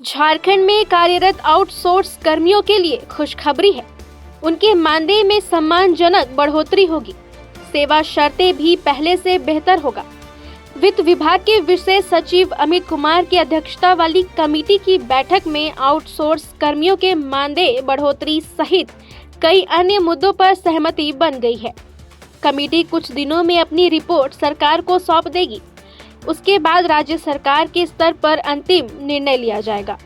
झारखंड में कार्यरत आउटसोर्स कर्मियों के लिए खुशखबरी है। उनके मानदेय में सम्मानजनक बढ़ोतरी होगी। सेवा शर्तें भी पहले से बेहतर होगा। वित्त विभाग के विशेष सचिव अमित कुमार की अध्यक्षता वाली कमेटी की बैठक में आउटसोर्स कर्मियों के मानदेय बढ़ोतरी सहित कई अन्य मुद्दों पर सहमति बन गई है। कमेटी कुछ दिनों में अपनी रिपोर्ट सरकार को सौंप देगी। उसके बाद राज्य सरकार के स्तर पर अंतिम निर्णय लिया जाएगा।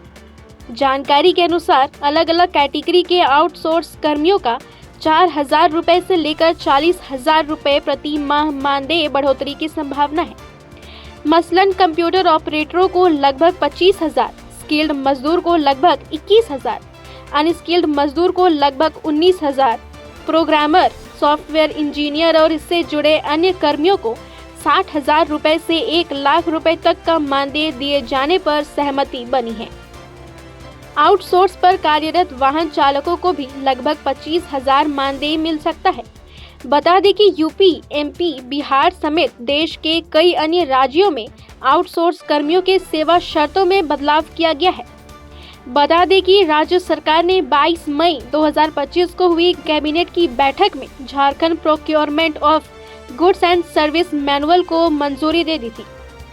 जानकारी के अनुसार अलग अलग कैटेगरी के आउटसोर्स कर्मियों का 4,000 रुपए से लेकर 40,000 रुपए प्रति माह मानदेय बढ़ोतरी की संभावना है। मसलन कंप्यूटर ऑपरेटरों को लगभग 25,000, स्किल्ड मजदूर को लगभग 21,000, अनस्किल्ड मजदूर को लगभग 19,000, प्रोग्रामर, सॉफ्टवेयर इंजीनियर और इससे जुड़े अन्य कर्मियों को 60,000 रुपए से 1,00,000 रुपए तक का मानदेय दिए जाने पर सहमति बनी है। आउटसोर्स पर कार्यरत वाहन चालकों को भी लगभग 25,000 मानदेय मिल सकता है। बता दें कि यूपी, एमपी, बिहार समेत देश के कई अन्य राज्यों में आउटसोर्स कर्मियों के सेवा शर्तों में बदलाव किया गया है। बता दें कि राज्य सरकार ने 22 मई 2025 को हुई कैबिनेट की बैठक में Jharkhand procurement of goods and service manual को मंजूरी दे दी थी।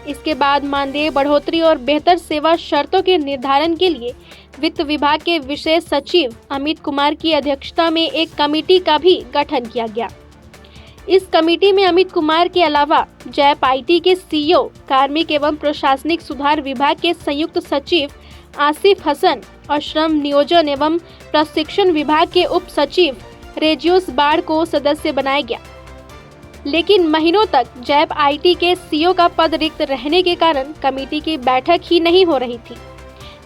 इसके बाद मानदेय बढ़ोतरी और बेहतर सेवा शर्तों के निर्धारण के लिए वित्त विभाग के विशेष सचिव अमित कुमार की अध्यक्षता में एक कमेटी का भी गठन किया गया। इस कमेटी में अमित कुमार के अलावा जैप आईटी के सीईओ, कार्मिक एवं प्रशासनिक सुधार विभाग के संयुक्त सचिव आसिफ हसन और श्रम नियोजन एवं प्रशिक्षण विभाग के उप सचिव रेजियोस बाढ़ को सदस्य बनाया गया। लेकिन महीनों तक जैप आईटी के सीईओ का पद रिक्त रहने के कारण कमेटी की बैठक ही नहीं हो रही थी।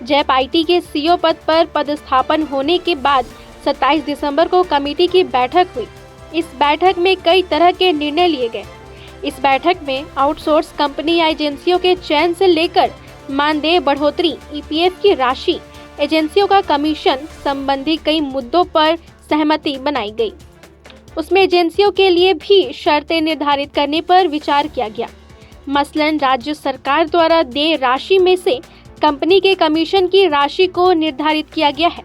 जैप आईटी के सीईओ पद पर पदस्थापन होने के बाद 27 दिसंबर को कमेटी की बैठक हुई। इस बैठक में कई तरह के निर्णय लिए गए। इस बैठक में आउटसोर्स कंपनी या एजेंसियों के चयन से लेकर मानदेय बढ़ोतरी, ईपीएफ की राशि, एजेंसियों का कमीशन संबंधी कई मुद्दों पर सहमति बनाई गई। उसमें एजेंसियों के लिए भी शर्तें निर्धारित करने पर विचार किया गया। मसलन राज्य सरकार द्वारा देय राशि में से कंपनी के कमीशन की राशि को निर्धारित किया गया है।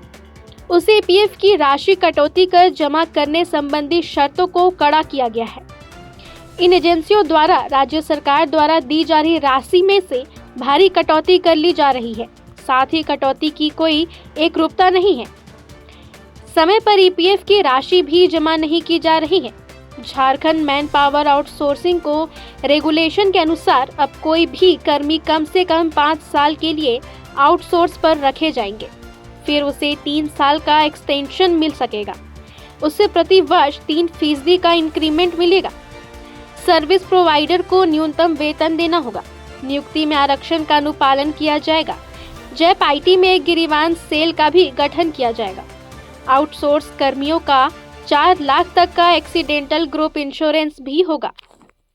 उसे ईपीएफ की राशि कटौती कर जमा करने संबंधी शर्तों को कड़ा किया गया है। इन एजेंसियों द्वारा राज्य सरकार द्वारा दी जा रही राशि में से भारी कटौती कर ली जा रही है। साथ ही कटौती की कोई एकरूपता नहीं है। समय पर ईपीएफ की राशि भी जमा नहीं की जा रही है। झारखंड मैन पावर आउटसोर्सिंग को रेगुलेशन के अनुसार अब कोई भी कर्मी कम से कम 5 साल के लिए आउटसोर्स पर रखे जाएंगे। फिर उसे 3 साल का एक्सटेंशन मिल सकेगा। उससे प्रति वर्ष 3% का इंक्रीमेंट मिलेगा। सर्विस प्रोवाइडर को न्यूनतम वेतन देना होगा। नियुक्ति में आरक्षण का अनुपालन किया जाएगा। जैप आईटी में एक गिरीवान सेल का भी गठन किया जाएगा। आउटसोर्स कर्मियों का 4 लाख तक का एक्सीडेंटल ग्रुप इंश्योरेंस भी होगा।